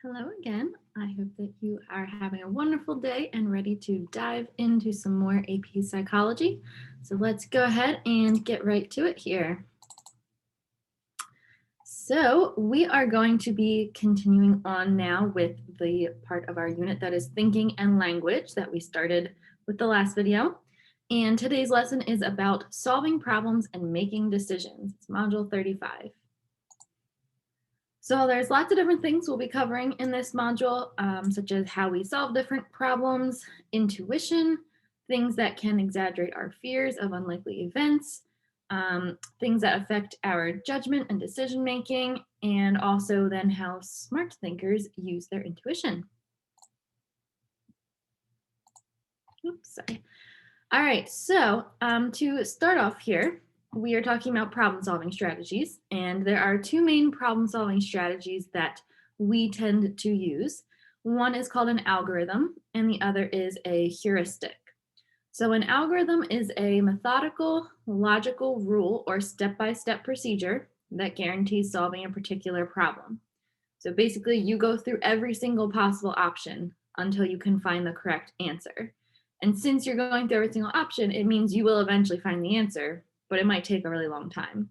Hello again. I hope that you are having a wonderful day and ready to dive into some more AP psychology. So let's go ahead and get right to it here. So we are going to be continuing on now with the part of our unit that is thinking and language that we started with the last video. And today's lesson is about solving problems and making decisions. It's module 35. So there's lots of different things we'll be covering in this module, such as how we solve different problems, intuition, things that can exaggerate our fears of unlikely events, things that affect our judgment and decision making, and also then how smart thinkers use their intuition. Oops, sorry. All right, so to start off here, we are talking about problem solving strategies, and there are two main problem solving strategies that we tend to use. One is called an algorithm, and the other is a heuristic. So, an algorithm is a methodical, logical rule or step by step procedure that guarantees solving a particular problem. So, basically, you go through every single possible option until you can find the correct answer. And since you're going through every single option, it means you will eventually find the answer, but it might take a really long time.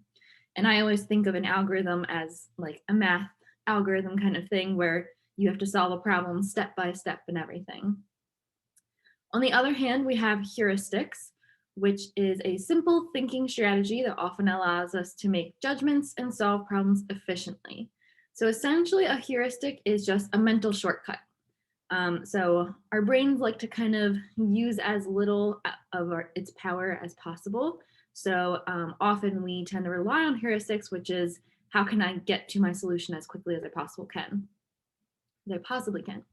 And I always think of an algorithm as like a math algorithm kind of thing where you have to solve a problem step by step and everything. On the other hand, we have heuristics, which is a simple thinking strategy that often allows us to make judgments and solve problems efficiently. So essentially, a heuristic is just a mental shortcut. So our brains like to kind of use as little of its power as possible. So often we tend to rely on heuristics, which is how can I get to my solution as quickly as I possibly can.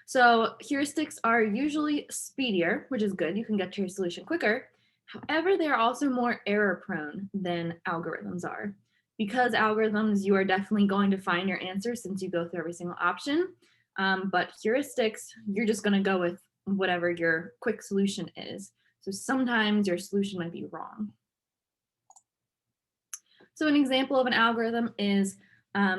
So heuristics are usually speedier, which is good. You can get to your solution quicker. However, they are also more error prone than algorithms are. Because algorithms, you are definitely going to find your answer since you go through every single option. But heuristics, you're just going to go with whatever your quick solution is. So sometimes your solution might be wrong. So an example of an algorithm is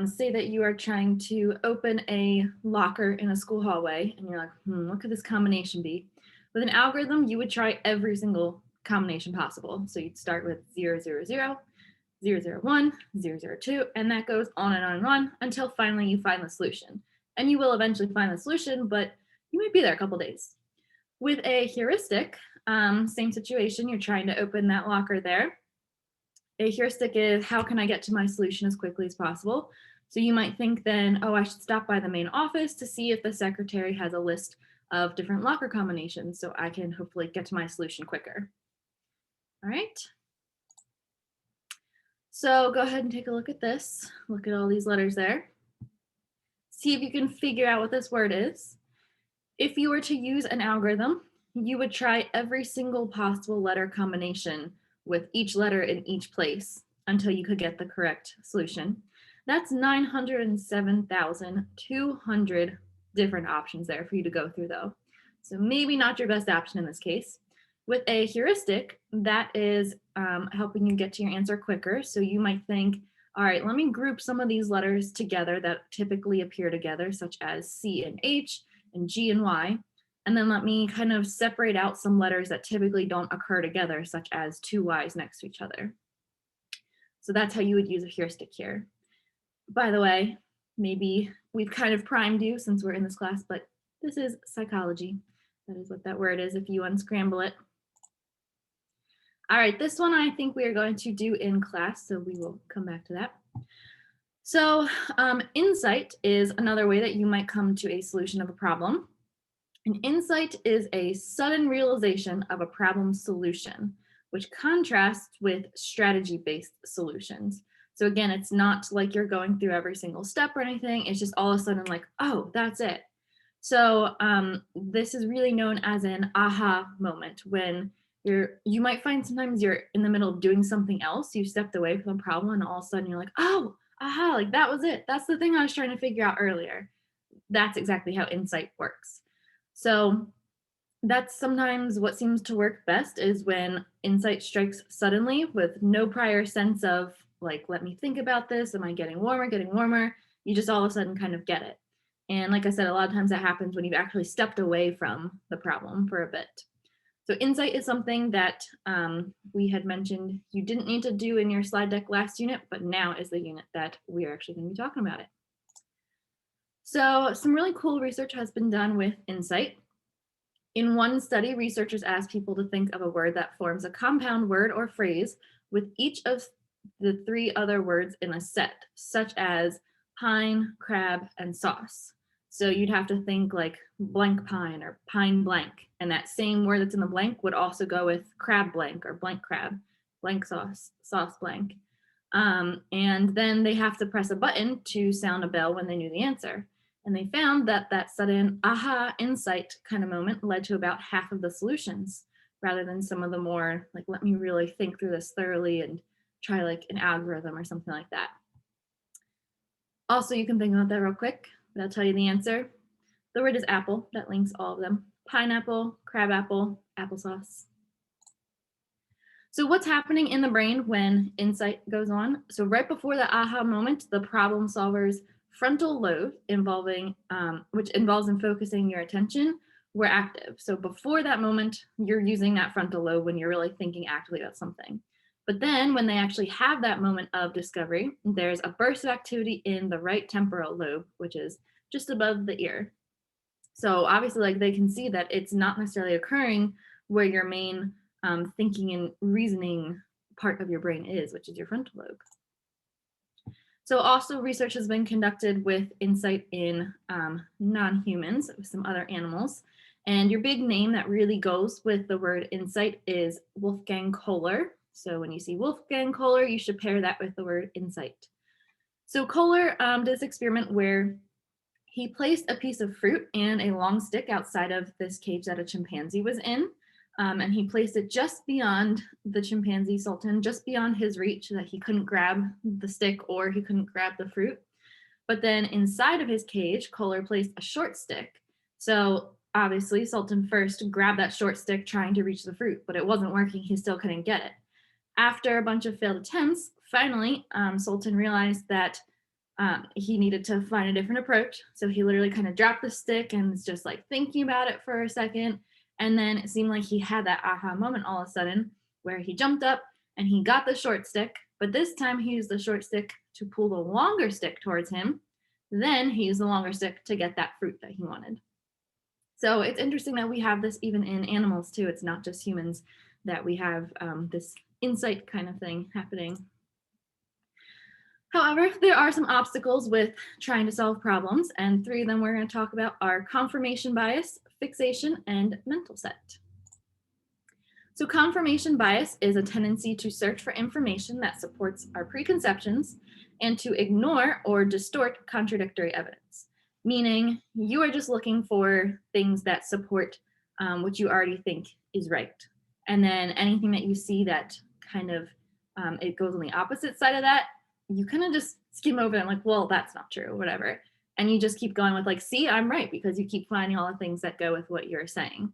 say that you are trying to open a locker in a school hallway and you're like, what could this combination be? With an algorithm, you would try every single combination possible. So you'd start with 0, 0, 0, 0, 0, 1, 0, 0, 2, and that goes on and on and on until finally you find the solution. And you will eventually find the solution, but you might be there a couple days. With a heuristic, same situation, you're trying to open that locker there. A heuristic is how can I get to my solution as quickly as possible? So you might think then, oh, I should stop by the main office to see if the secretary has a list of different locker combinations so I can hopefully get to my solution quicker. All right. So go ahead and take a look at this. Look at all these letters there. See if you can figure out what this word is. If you were to use an algorithm, you would try every single possible letter combination with each letter in each place until you could get the correct solution. That's 907,200 different options there for you to go through, though. So maybe not your best option in this case. With a heuristic, that is helping you get to your answer quicker. So you might think, all right, let me group some of these letters together that typically appear together, such as C and H and G and Y. And then let me kind of separate out some letters that typically don't occur together, such as two Y's next to each other. So that's how you would use a heuristic here. By the way, maybe we've kind of primed you since we're in this class, but this is psychology. That is what that word is if you unscramble it. All right, this one I think we are going to do in class, so we will come back to that. So insight is another way that you might come to a solution of a problem. An insight is a sudden realization of a problem solution, which contrasts with strategy-based solutions. So again, it's not like you're going through every single step or anything. It's just all of a sudden like, oh, that's it. So this is really known as an aha moment when you might find sometimes you're in the middle of doing something else. You stepped away from the problem and all of a sudden you're like, oh, aha, like that was it. That's the thing I was trying to figure out earlier. That's exactly how insight works. So that's sometimes what seems to work best is when insight strikes suddenly with no prior sense of like, let me think about this. Am I getting warmer, getting warmer? You just all of a sudden kind of get it. And like I said, a lot of times that happens when you've actually stepped away from the problem for a bit. So insight is something that we had mentioned you didn't need to do in your slide deck last unit, but now is the unit that we are actually going to be talking about it. So some really cool research has been done with insight. In one study, researchers asked people to think of a word that forms a compound word or phrase with each of the 3 other words in a set, such as pine, crab, and sauce. So you'd have to think like blank pine or pine blank, and that same word that's in the blank would also go with crab blank or blank crab, blank sauce, sauce blank. And then they have to press a button to sound a bell when they knew the answer. And they found that that sudden aha insight kind of moment led to about half of the solutions, rather than some of the more like, let me really think through this thoroughly and try like an algorithm or something like that. Also, you can think about that real quick, but I'll tell you the answer. The word is apple. That links all of them. Pineapple, crabapple, applesauce. So what's happening in the brain when insight goes on? So right before the aha moment, the problem solver's frontal lobe which involves in focusing your attention, were active. So before that moment, you're using that frontal lobe when you're really thinking actively about something. But then when they actually have that moment of discovery, there's a burst of activity in the right temporal lobe, which is just above the ear. So obviously, like they can see that it's not necessarily occurring where your main thinking and reasoning part of your brain is, which is your frontal lobe. So also research has been conducted with insight in non-humans, some other animals. And your big name that really goes with the word insight is Wolfgang Kohler. So when you see Wolfgang Kohler, you should pair that with the word insight. So Kohler did this experiment where he placed a piece of fruit and a long stick outside of this cage that a chimpanzee was in. And he placed it just beyond the chimpanzee Sultan, just beyond his reach so that he couldn't grab the stick or he couldn't grab the fruit. But then inside of his cage, Kohler placed a short stick. So obviously Sultan first grabbed that short stick trying to reach the fruit, but it wasn't working. He still couldn't get it. After a bunch of failed attempts, finally, Sultan realized that he needed to find a different approach. So he literally kind of dropped the stick and was just like thinking about it for a second. And then it seemed like he had that aha moment all of a sudden where he jumped up and he got the short stick. But this time he used the short stick to pull the longer stick towards him. Then he used the longer stick to get that fruit that he wanted. So it's interesting that we have this even in animals too. It's not just humans that we have this insight kind of thing happening. However, there are some obstacles with trying to solve problems, and 3 of them we're going to talk about are confirmation bias, fixation, and mental set. So confirmation bias is a tendency to search for information that supports our preconceptions and to ignore or distort contradictory evidence, meaning you are just looking for things that support what you already think is right. And then anything that you see that kind of it goes on the opposite side of that, you kind of just skim over and like, well, that's not true, whatever. And you just keep going with like, see, I'm right, because you keep finding all the things that go with what you're saying.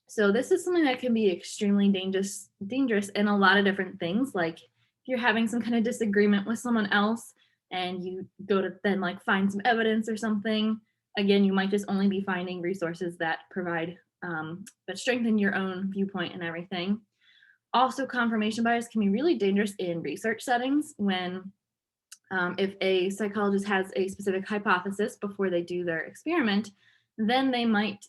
So this is something that can be extremely dangerous in a lot of different things. Like if you're having some kind of disagreement with someone else and you go to then like find some evidence or something, again, you might just only be finding resources that provide, that strengthen your own viewpoint and everything. Also, confirmation bias can be really dangerous in research settings when if a psychologist has a specific hypothesis before they do their experiment, then they might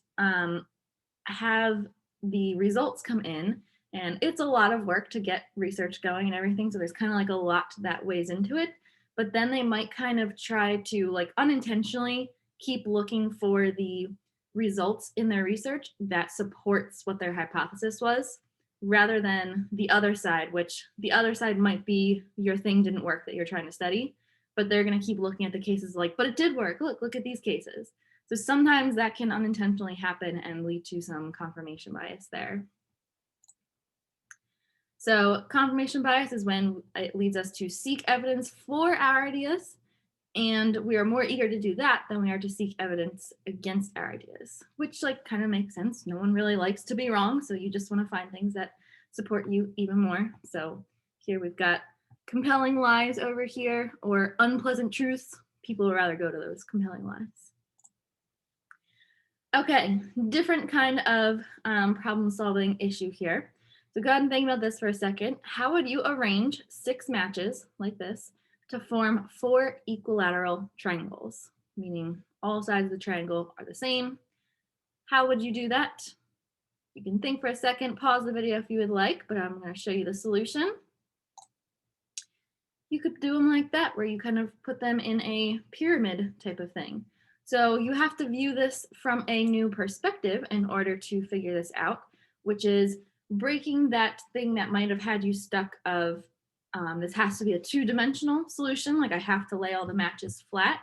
have the results come in, and it's a lot of work to get research going and everything. So there's kind of like a lot that weighs into it, but then they might kind of try to like unintentionally keep looking for the results in their research that supports what their hypothesis was, rather than the other side, which the other side might be your thing didn't work that you're trying to study, but they're going to keep looking at the cases like, but it did work. Look at these cases. So sometimes that can unintentionally happen and lead to some confirmation bias there. So confirmation bias is when it leads us to seek evidence for our ideas, and we are more eager to do that than we are to seek evidence against our ideas, which like kind of makes sense. No one really likes to be wrong, so you just want to find things that support you even more. So here we've got compelling lies over here, or unpleasant truths, people would rather go to those compelling lies. Okay, different kind of problem solving issue here. So go ahead and think about this for a second. How would you arrange 6 matches like this to form 4 equilateral triangles, meaning all sides of the triangle are the same? How would you do that? You can think for a second, pause the video if you would like, but I'm going to show you the solution. You could do them like that, where you kind of put them in a pyramid type of thing. So you have to view this from a new perspective in order to figure this out, which is breaking that thing that might have had you stuck of this has to be a 2-dimensional solution, like I have to lay all the matches flat.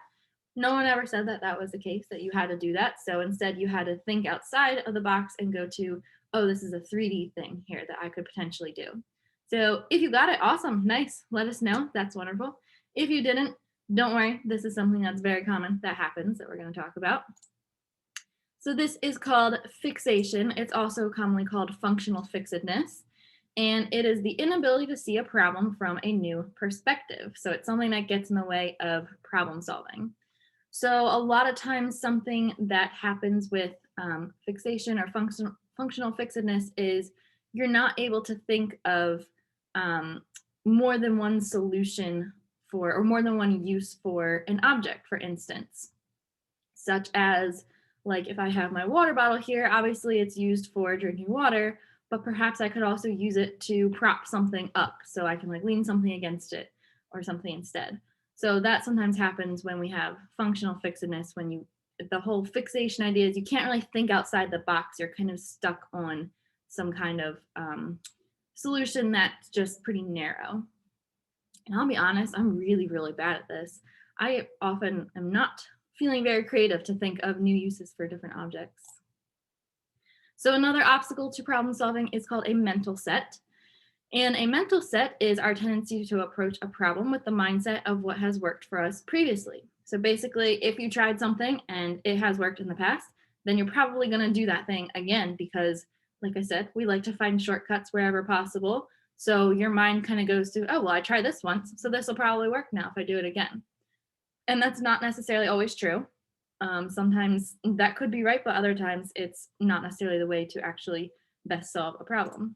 No one ever said that that was the case, that you had to do that. So instead you had to think outside of the box and go to, oh, this is a 3D thing here that I could potentially do. So if you got it, awesome, nice, let us know, that's wonderful. If you didn't, don't worry, this is something that's very common that happens that we're going to talk about. So this is called fixation. It's also commonly called functional fixedness, and it is the inability to see a problem from a new perspective. So it's something that gets in the way of problem solving. So a lot of times something that happens with fixation or functional fixedness is you're not able to think of more than one solution for, or more than one use for an object, for instance, such as, like, if I have my water bottle here, obviously it's used for drinking water, but perhaps I could also use it to prop something up, so I can like lean something against it or something instead. So that sometimes happens when we have functional fixedness, when you, the whole fixation idea is you can't really think outside the box, you're kind of stuck on some kind of solution that's just pretty narrow. And I'll be honest, I'm really, really bad at this. I often am not feeling very creative to think of new uses for different objects. So another obstacle to problem solving is called a mental set. And a mental set is our tendency to approach a problem with the mindset of what has worked for us previously. So basically, if you tried something and it has worked in the past, then you're probably going to do that thing again because, like I said, we like to find shortcuts wherever possible. So your mind kind of goes to, oh, well, I tried this once, so this will probably work now if I do it again. And that's not necessarily always true. Sometimes that could be right, but other times it's not necessarily the way to actually best solve a problem.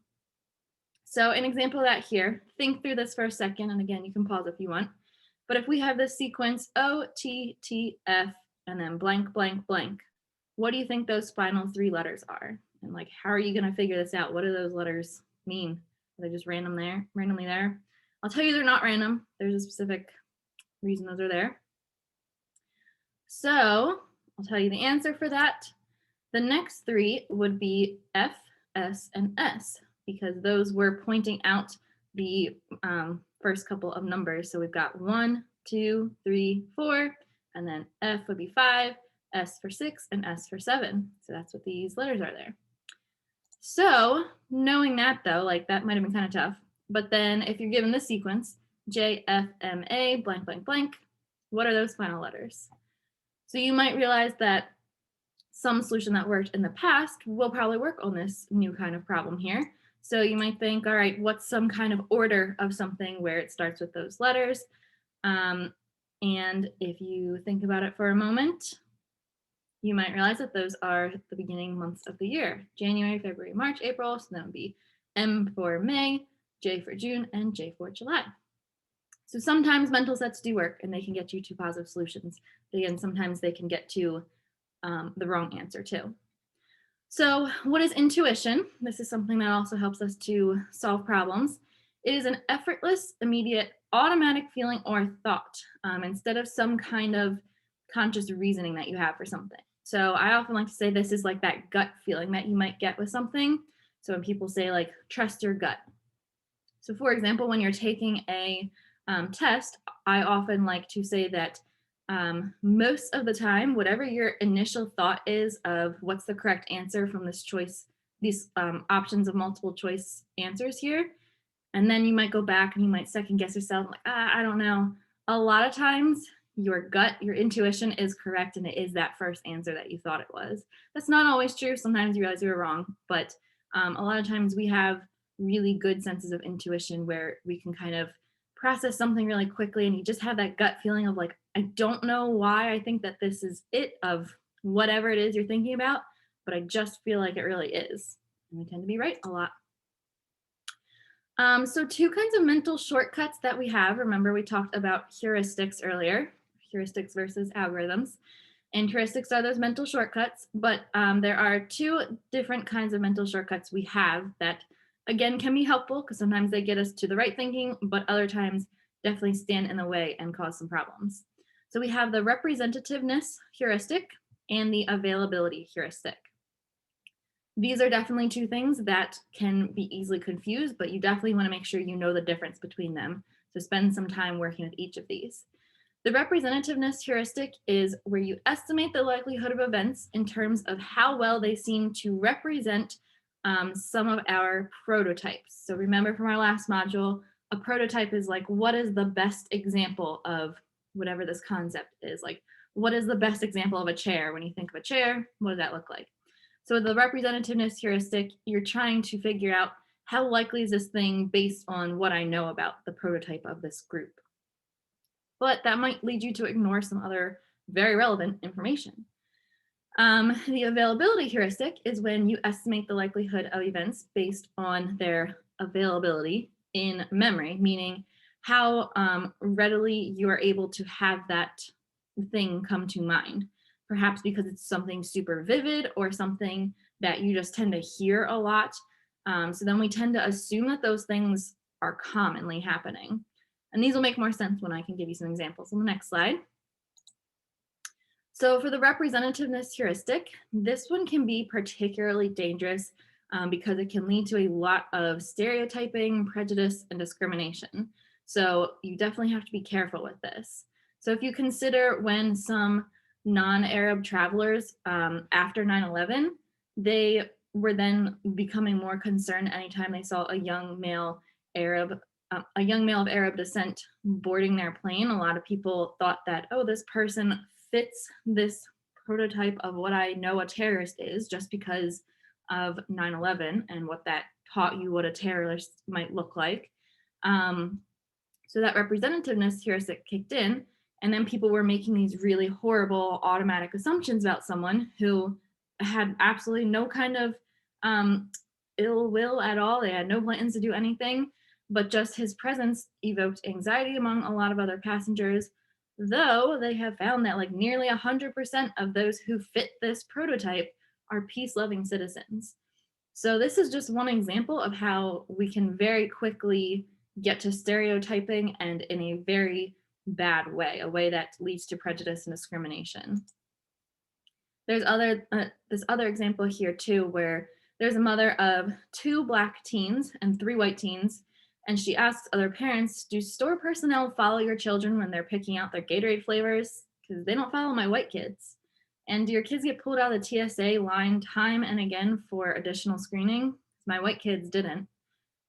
So an example of that here, think through this for a second, and again, you can pause if you want. But if we have this sequence O, T, T, F, and then blank, blank, blank, what do you think those final 3 letters are? And like, how are you going to figure this out? What do those letters mean? Are they just randomly there? I'll tell you they're not random. There's a specific reason those are there. So I'll tell you the answer for that. The next 3 would be F, S, and S, because those were pointing out the first couple of numbers. So we've got 1, 2, 3, 4, and then F would be 5, S for 6, and S for 7. So that's what these letters are there. So knowing that though, like that might have been kind of tough. But then if you're given this sequence, J, F, M, A, blank, blank, blank, what are those final letters? So you might realize that some solution that worked in the past will probably work on this new kind of problem here. So you might think, all right, what's some kind of order of something where it starts with those letters? And if you think about it for a moment, you might realize that those are the beginning months of the year: January, February, March, April. So that would be M for May, J for June, and J for July. So sometimes mental sets do work and they can get you to positive solutions. But again, sometimes they can get to the wrong answer too. So what is intuition? This is something that also helps us to solve problems. It is an effortless, immediate, automatic feeling or thought instead of some kind of conscious reasoning that you have for something. So I often like to say this is like that gut feeling that you might get with something. So when people say like, trust your gut. So for example, when you're taking a test, I often like to say that most of the time, whatever your initial thought is of what's the correct answer from this choice, these options of multiple choice answers here, and then you might go back and you might second guess yourself, like, I don't know. A lot of times your gut, your intuition is correct and it is that first answer that you thought it was. That's not always true. Sometimes you realize you were wrong, but a lot of times we have really good senses of intuition where we can kind of process something really quickly and you just have that gut feeling of like, I don't know why I think that this is it of whatever it is you're thinking about, but I just feel like it really is. And we tend to be right a lot. So two kinds of mental shortcuts that we have. Remember, we talked about heuristics earlier, heuristics versus algorithms. And heuristics are those mental shortcuts, but there are two different kinds of mental shortcuts we have that, again, can be helpful because sometimes they get us to the right thinking, but other times definitely stand in the way and cause some problems. So we have the representativeness heuristic and the availability heuristic. These are definitely two things that can be easily confused, but you definitely want to make sure you know the difference between them. So spend some time working with each of these. The representativeness heuristic is where you estimate the likelihood of events in terms of how well they seem to represent some of our prototypes. So remember from our last module, a prototype is like, what is the best example of whatever this concept is? Like, what is the best example of a chair? When you think of a chair, what does that look like? So the representativeness heuristic, you're trying to figure out how likely is this thing based on what I know about the prototype of this group. But that might lead you to ignore some other very relevant information. The availability heuristic is when you estimate the likelihood of events based on their availability in memory, meaning how readily you are able to have that thing come to mind. Perhaps because it's something super vivid or something that you just tend to hear a lot. So then we tend to assume that those things are commonly happening. And these will make more sense when I can give you some examples on the next slide. So for the representativeness heuristic, this one can be particularly dangerous because it can lead to a lot of stereotyping, prejudice, and discrimination. So you definitely have to be careful with this. So if you consider when some non-Arab travelers after 9/11, they were then becoming more concerned anytime they saw a young male of Arab descent boarding their plane. A lot of people thought that, oh, this person fits this prototype of what I know a terrorist is just because of 9/11 and what that taught you what a terrorist might look like. So that representativeness heuristic kicked in, and then people were making these really horrible automatic assumptions about someone who had absolutely no kind of ill will at all. They had no plans to do anything, but just his presence evoked anxiety among a lot of other passengers, though they have found that like nearly 100% of those who fit this prototype are peace-loving citizens. So this is just one example of how we can very quickly get to stereotyping and in a very bad way, a way that leads to prejudice and discrimination. There's this other example here too, where there's a mother of 2 Black teens and 3 white teens, and she asks other parents, do store personnel follow your children when they're picking out their Gatorade flavors? Because they don't follow my white kids. And do your kids get pulled out of the TSA line time and again for additional screening? My white kids didn't.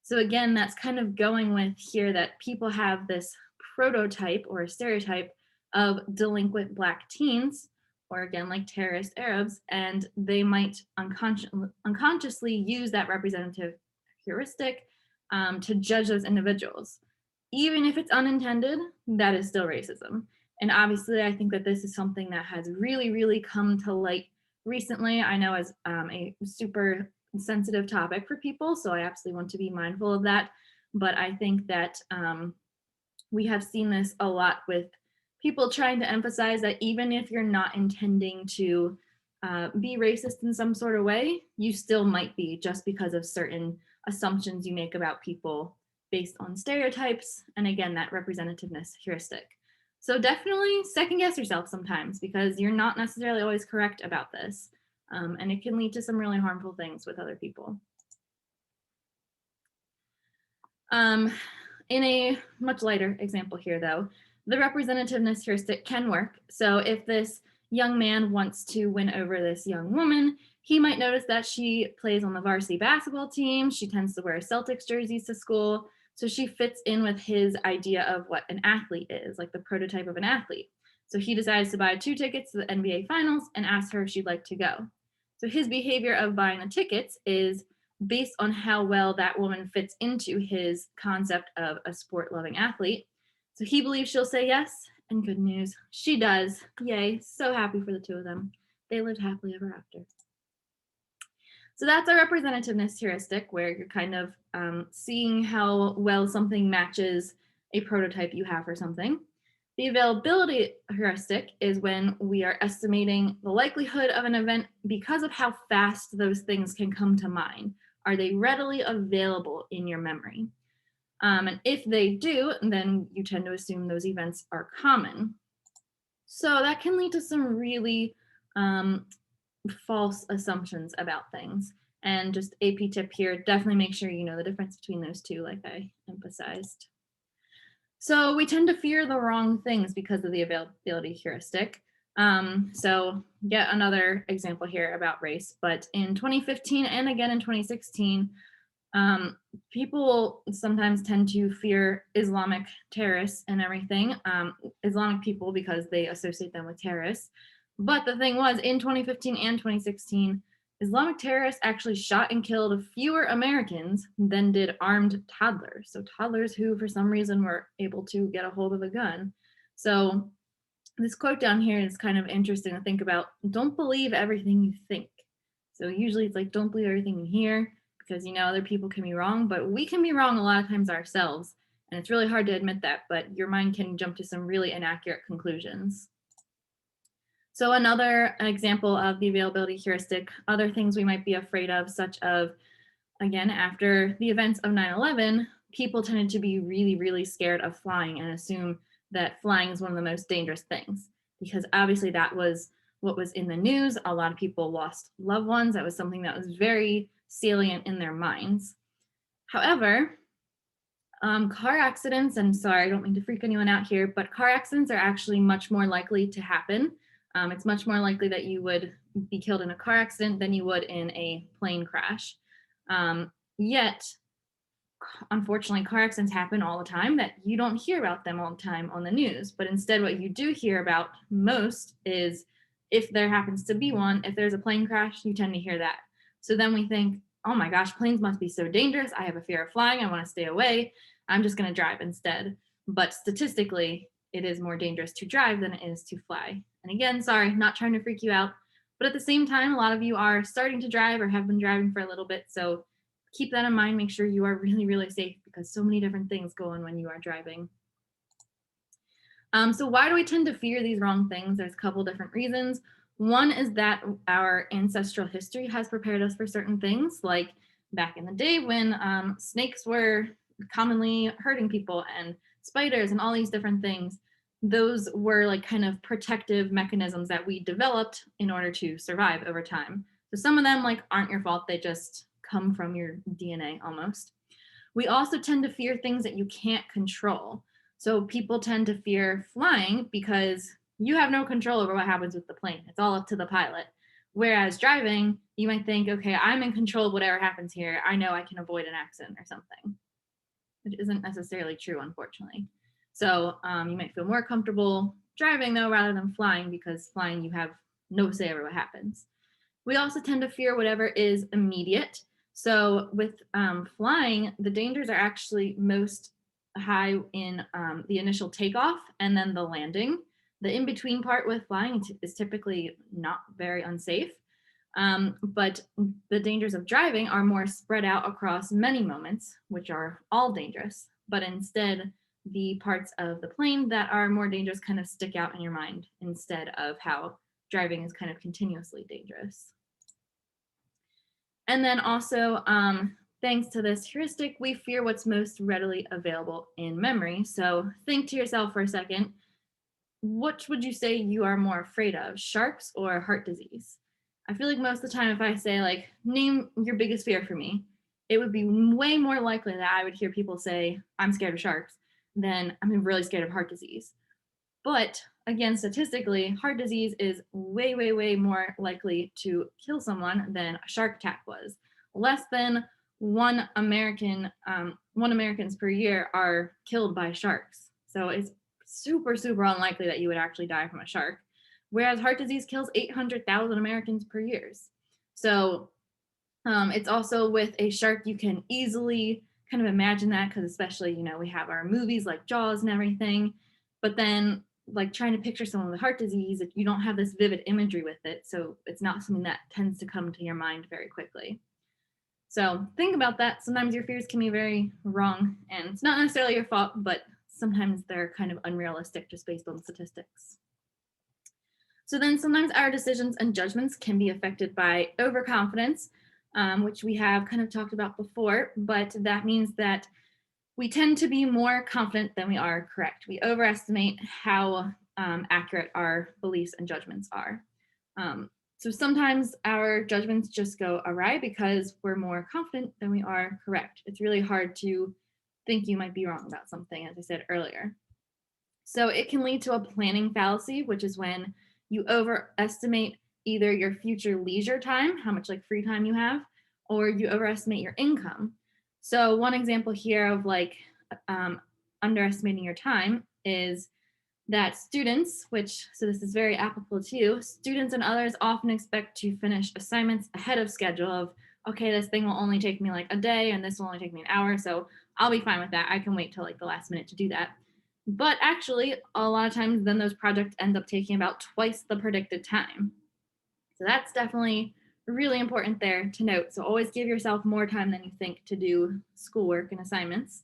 So again, that's kind of going with here that people have this prototype or stereotype of delinquent Black teens, or again, like terrorist Arabs, and they might unconsciously use that representative heuristic to judge those individuals. Even if it's unintended, that is still racism. And obviously, I think that this is something that has really, really come to light recently. I know as a super sensitive topic for people, so I absolutely want to be mindful of that. But I think that we have seen this a lot with people trying to emphasize that even if you're not intending to be racist in some sort of way, you still might be just because of certain assumptions you make about people based on stereotypes, and again, that representativeness heuristic. So definitely second guess yourself sometimes because you're not necessarily always correct about this. And it can lead to some really harmful things with other people. In a much lighter example here though, the representativeness heuristic can work. So if this young man wants to win over this young woman, he might notice that she plays on the varsity basketball team. She tends to wear Celtics jerseys to school. So she fits in with his idea of what an athlete is, like the prototype of an athlete. So he decides to buy 2 tickets to the NBA finals and asks her if she'd like to go. So his behavior of buying the tickets is based on how well that woman fits into his concept of a sport-loving athlete. So he believes she'll say yes, and good news, she does. Yay, so happy for the two of them. They lived happily ever after. So that's our representativeness heuristic, where you're kind of seeing how well something matches a prototype you have for something. The availability heuristic is when we are estimating the likelihood of an event because of how fast those things can come to mind. Are they readily available in your memory? And if they do, then you tend to assume those events are common. So that can lead to some really um, false assumptions about things. And just AP tip here, definitely make sure you know the difference between those two, like I emphasized. So we tend to fear the wrong things because of the availability heuristic. So yet another example here about race, but in 2015 and again in 2016, people sometimes tend to fear Islamic terrorists and everything, Islamic people, because they associate them with terrorists. But the thing was, in 2015 and 2016, Islamic terrorists actually shot and killed fewer Americans than did armed toddlers. So toddlers who, for some reason, were able to get a hold of a gun. So this quote down here is kind of interesting to think about. Don't believe everything you think. So usually it's like, don't believe everything you hear, because other people can be wrong, but we can be wrong a lot of times ourselves. And it's really hard to admit that, but your mind can jump to some really inaccurate conclusions. So another example of the availability heuristic, other things we might be afraid of, such as, again, after the events of 9/11, people tended to be really, really scared of flying and assume that flying is one of the most dangerous things, because obviously that was what was in the news. A lot of people lost loved ones. That was something that was very salient in their minds. However, car accidents, and sorry, I don't mean to freak anyone out here, but car accidents are actually much more likely to happen. It's much more likely that you would be killed in a car accident than you would in a plane crash. Yet, unfortunately, car accidents happen all the time that you don't hear about them all the time on the news. But instead, what you do hear about most is, if there happens to be one, if there's a plane crash, you tend to hear that. So then we think, oh my gosh, planes must be so dangerous. I have a fear of flying. I want to stay away. I'm just going to drive instead. But statistically, it is more dangerous to drive than it is to fly. And again, sorry, not trying to freak you out. But at the same time, a lot of you are starting to drive or have been driving for a little bit. So keep that in mind. Make sure you are really, really safe, because so many different things go on when you are driving. So why do we tend to fear these wrong things? There's a couple different reasons. One is that our ancestral history has prepared us for certain things, like back in the day when snakes were commonly hurting people, and spiders and all these different things. Those were like kind of protective mechanisms that we developed in order to survive over time. So some of them like aren't your fault. They just come from your DNA almost. We also tend to fear things that you can't control. So people tend to fear flying because you have no control over what happens with the plane. It's all up to the pilot. Whereas driving, you might think, okay, I'm in control of whatever happens here. I know I can avoid an accident or something, which isn't necessarily true, unfortunately. So you might feel more comfortable driving, though, rather than flying, because flying, you have no say over what happens. We also tend to fear whatever is immediate. So with flying, the dangers are actually most high in the initial takeoff and then the landing. The in-between part with flying is typically not very unsafe. But the dangers of driving are more spread out across many moments, which are all dangerous. But instead, the parts of the plane that are more dangerous kind of stick out in your mind, instead of how driving is kind of continuously dangerous. And then also, thanks to this heuristic, we fear what's most readily available in memory. So think to yourself for a second, what would you say you are more afraid of, sharks or heart disease? I feel like most of the time, if I say like, name your biggest fear for me, it would be way more likely that I would hear people say, I'm scared of sharks, than I'm really scared of heart disease. But again, statistically, heart disease is way, way, way more likely to kill someone than a shark attack was. Less than one Americans per year are killed by sharks. So it's super, super unlikely that you would actually die from a shark. Whereas heart disease kills 800,000 Americans per year. So it's also with a shark, you can easily kind of imagine that because especially, we have our movies like Jaws and everything, but then like trying to picture someone with heart disease, you don't have this vivid imagery with it. So it's not something that tends to come to your mind very quickly. So think about that. Sometimes your fears can be very wrong and it's not necessarily your fault, but sometimes they're kind of unrealistic just based on statistics. So then sometimes our decisions and judgments can be affected by overconfidence, which we have kind of talked about before, but that means that we tend to be more confident than we are correct. We overestimate how accurate our beliefs and judgments are. So sometimes our judgments just go awry because we're more confident than we are correct. It's really hard to think you might be wrong about something, as I said earlier. So it can lead to a planning fallacy, which is when you overestimate either your future leisure time, how much like free time you have, or you overestimate your income. So one example here of like underestimating your time is that students, so this is very applicable to you, students and others often expect to finish assignments ahead of schedule of, okay, this thing will only take me like a day and this will only take me an hour, so I'll be fine with that. I can wait till like the last minute to do that. But actually, a lot of times then those projects end up taking about twice the predicted time. So that's definitely really important there to note. So always give yourself more time than you think to do schoolwork and assignments.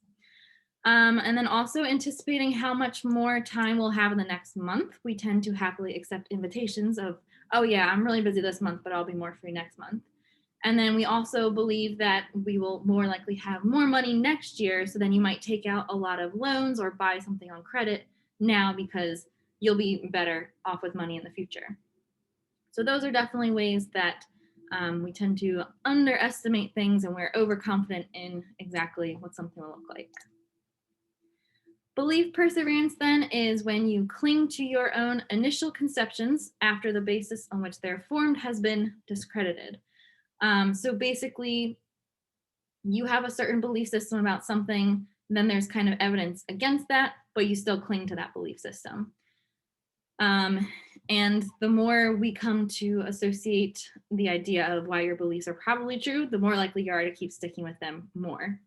And then also anticipating how much more time we'll have in the next month. We tend to happily accept invitations of, oh yeah, I'm really busy this month, but I'll be more free next month. And then we also believe that we will more likely have more money next year. So then you might take out a lot of loans or buy something on credit now because you'll be better off with money in the future. So those are definitely ways that we tend to underestimate things and we're overconfident in exactly what something will look like. Belief perseverance then is when you cling to your own initial conceptions after the basis on which they're formed has been discredited. So basically, you have a certain belief system about something, then there's kind of evidence against that, but you still cling to that belief system. And the more we come to associate the idea of why your beliefs are probably true, the more likely you are to keep sticking with them more.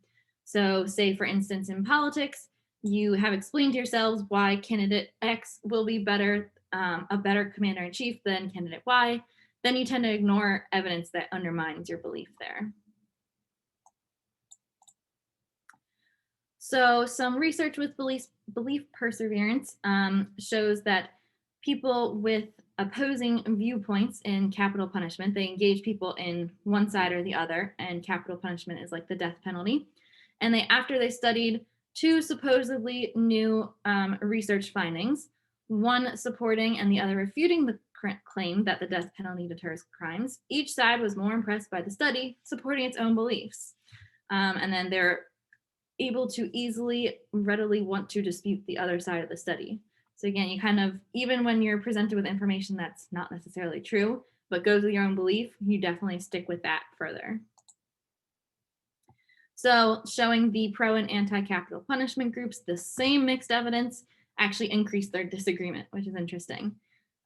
So say, for instance, in politics, you have explained to yourselves why candidate X will be a better commander-in-chief than candidate Y, then you tend to ignore evidence that undermines your belief there. So some research with belief perseverance shows that people with opposing viewpoints in capital punishment, they engage people in one side or the other, and capital punishment is like the death penalty. And after they studied two supposedly new research findings, one supporting and the other refuting the claim that the death penalty deters crimes, each side was more impressed by the study supporting its own beliefs. And then they're able to readily want to dispute the other side of the study. So again, you kind of, even when you're presented with information that's not necessarily true, but goes with your own belief, you definitely stick with that further. So showing the pro and anti-capital punishment groups the same mixed evidence actually increased their disagreement, which is interesting.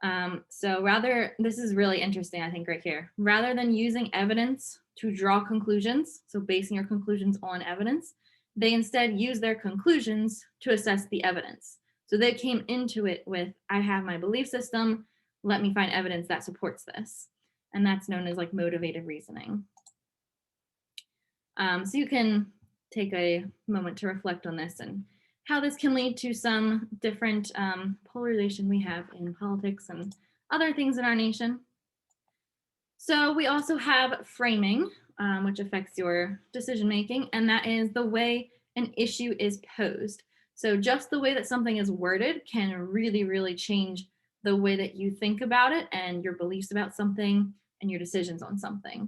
This is really interesting, I think, right here. Rather than using evidence to draw conclusions, so basing your conclusions on evidence, they instead use their conclusions to assess the evidence. So they came into it with, I have my belief system, let me find evidence that supports this. And that's known as like motivated reasoning. So you can take a moment to reflect on this and how this can lead to some different polarization we have in politics and other things in our nation. So we also have framing, which affects your decision making, and that is the way an issue is posed. So just the way that something is worded can really, really change the way that you think about it and your beliefs about something and your decisions on something.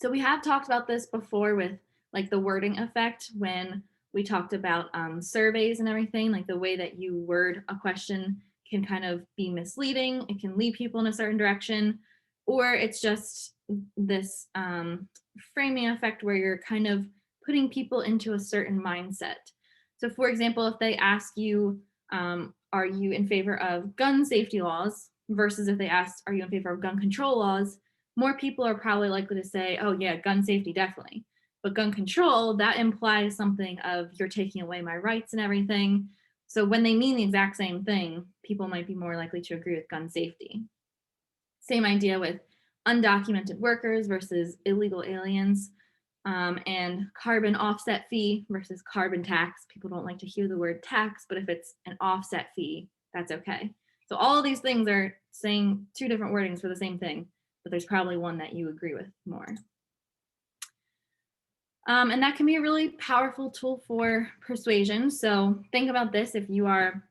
So we have talked about this before with like the wording effect when we talked about surveys and everything, like the way that you word a question can kind of be misleading. It can lead people in a certain direction, or it's just this framing effect where you're kind of putting people into a certain mindset. So for example, if they ask you, are you in favor of gun safety laws versus if they asked, are you in favor of gun control laws, more people are probably likely to say, oh yeah, gun safety, definitely. But gun control, that implies something of you're taking away my rights and everything. So when they mean the exact same thing, people might be more likely to agree with gun safety. Same idea with undocumented workers versus illegal aliens, and carbon offset fee versus carbon tax. People don't like to hear the word tax, but if it's an offset fee, that's okay. So all of these things are saying two different wordings for the same thing, but there's probably one that you agree with more. And that can be a really powerful tool for persuasion. So think about this: if you are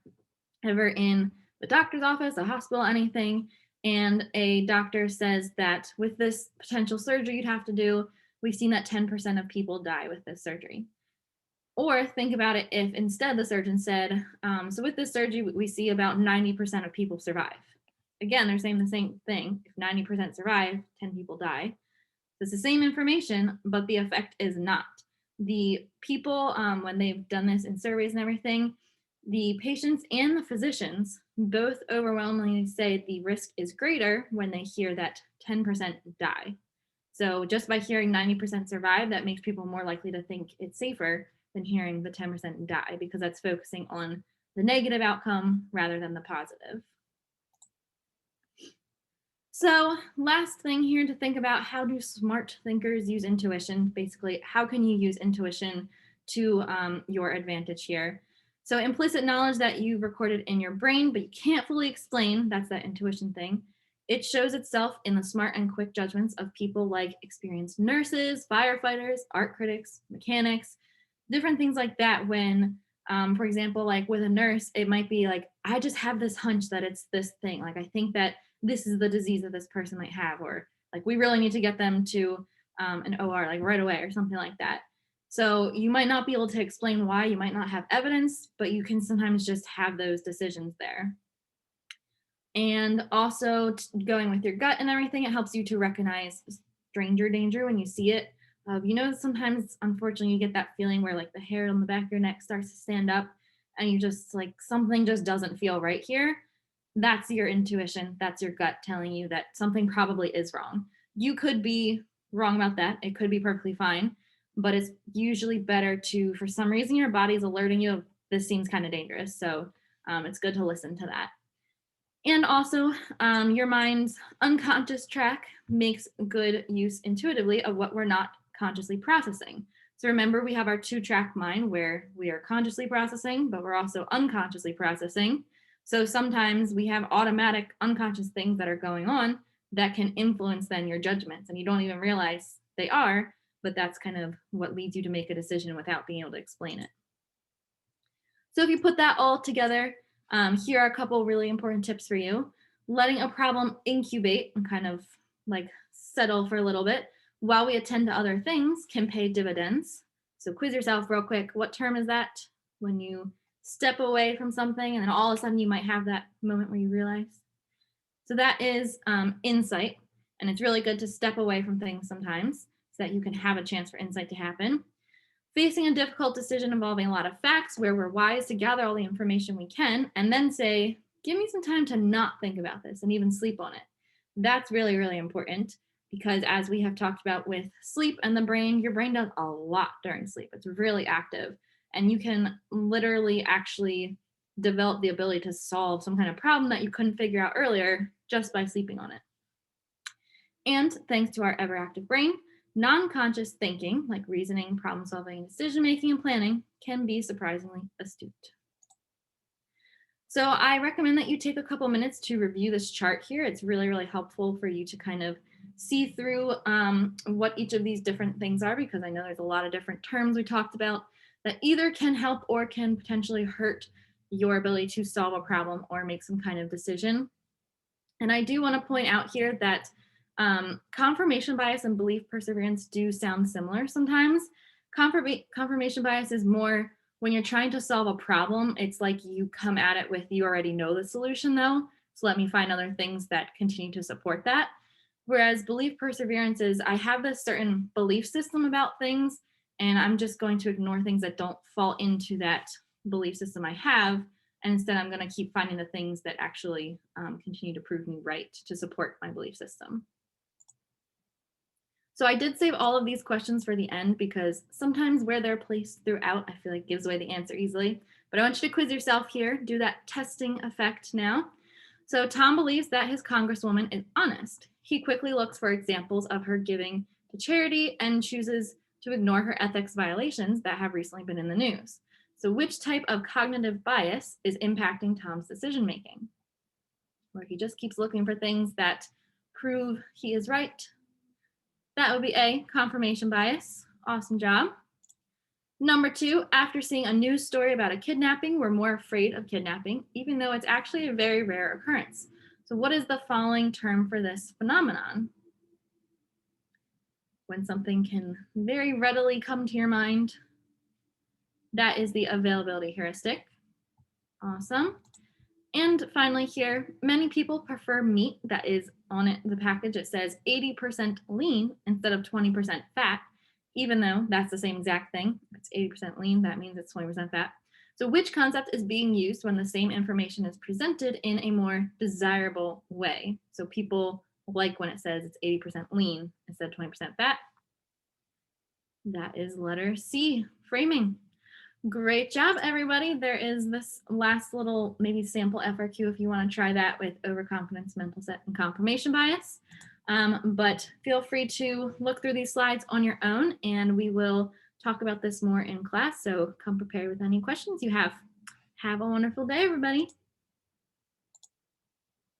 ever in the doctor's office, a hospital, anything, and a doctor says that with this potential surgery you'd have to do, we've seen that 10% of people die with this surgery. Or think about it if instead the surgeon said, so with this surgery, we see about 90% of people survive. Again, they're saying the same thing. If 90% survive, 10 people die. It's the same information, but the effect is not. The people, when they've done this in surveys and everything, the patients and the physicians both overwhelmingly say the risk is greater when they hear that 10% die. So just by hearing 90% survive, that makes people more likely to think it's safer than hearing the 10% die, because that's focusing on the negative outcome rather than the positive. So last thing here to think about: how do smart thinkers use intuition? Basically, how can you use intuition to your advantage here? So implicit knowledge that you've recorded in your brain, but you can't fully explain, that's that intuition thing. It shows itself in the smart and quick judgments of people like experienced nurses, firefighters, art critics, mechanics, different things like that. When, for example, like with a nurse, it might be like, I just have this hunch that it's this thing. Like, I think that this is the disease that this person might have, or like, we really need to get them to an OR like right away or something like that. So you might not be able to explain why, you might not have evidence, but you can sometimes just have those decisions there. And also going with your gut and everything, it helps you to recognize stranger danger when you see it. Sometimes unfortunately you get that feeling where like the hair on the back of your neck starts to stand up and you just like, something just doesn't feel right here. That's your intuition. That's your gut telling you that something probably is wrong. You could be wrong about that. It could be perfectly fine, but it's usually better to, for some reason, your body's alerting you, this seems kind of dangerous. So it's good to listen to that. And also, your mind's unconscious track makes good use intuitively of what we're not consciously processing. So remember, we have our two-track mind where we are consciously processing, but we're also unconsciously processing. So sometimes we have automatic unconscious things that are going on that can influence then your judgments, and you don't even realize they are, but that's kind of what leads you to make a decision without being able to explain it. So if you put that all together, here are a couple really important tips for you. Letting a problem incubate and kind of like settle for a little bit while we attend to other things can pay dividends. So quiz yourself real quick. What term is that? When you step away from something and then all of a sudden you might have that moment where you realize. So that is insight. And it's really good to step away from things sometimes so that you can have a chance for insight to happen. Facing a difficult decision involving a lot of facts where we're wise to gather all the information we can and then say, give me some time to not think about this and even sleep on it. That's really, really important, because as we have talked about with sleep and the brain, your brain does a lot during sleep. It's really active, and you can literally actually develop the ability to solve some kind of problem that you couldn't figure out earlier just by sleeping on it. And thanks to our ever active brain, non-conscious thinking, like reasoning, problem solving, decision making, and planning, can be surprisingly astute. So I recommend that you take a couple minutes to review this chart here. It's really, really helpful for you to kind of see through what each of these different things are, because I know there's a lot of different terms we talked about that either can help or can potentially hurt your ability to solve a problem or make some kind of decision. And I do want to point out here that confirmation bias and belief perseverance do sound similar sometimes. Confirmation bias is more when you're trying to solve a problem, it's like you come at it with, you already know the solution though, so let me find other things that continue to support that. Whereas belief perseverance is, I have this certain belief system about things, and I'm just going to ignore things that don't fall into that belief system I have. And instead, I'm going to keep finding the things that actually continue to prove me right to support my belief system. So I did save all of these questions for the end because sometimes where they're placed throughout, I feel like gives away the answer easily. But I want you to quiz yourself here, do that testing effect now. So Tom believes that his congresswoman is honest. He quickly looks for examples of her giving to charity and chooses to ignore her ethics violations that have recently been in the news. So which type of cognitive bias is impacting Tom's decision making? Where he just keeps looking for things that prove he is right. That would be A, confirmation bias. Awesome job. Number 2, after seeing a news story about a kidnapping, we're more afraid of kidnapping, even though it's actually a very rare occurrence. So what is the following term for this phenomenon? When something can very readily come to your mind, that is the availability heuristic. Awesome. And finally here, many people prefer meat that is on it, the package. It says 80% lean instead of 20% fat, even though that's the same exact thing. If it's 80% lean, that means it's 20% fat. So which concept is being used when the same information is presented in a more desirable way? So people like when it says it's 80% lean instead of 20% fat. That is letter C, framing. Great job, everybody. There is this last little maybe sample FRQ if you want to try that with overconfidence, mental set, and confirmation bias. But feel free to look through these slides on your own, and we will talk about this more in class. So come prepared with any questions you have. Have a wonderful day, everybody.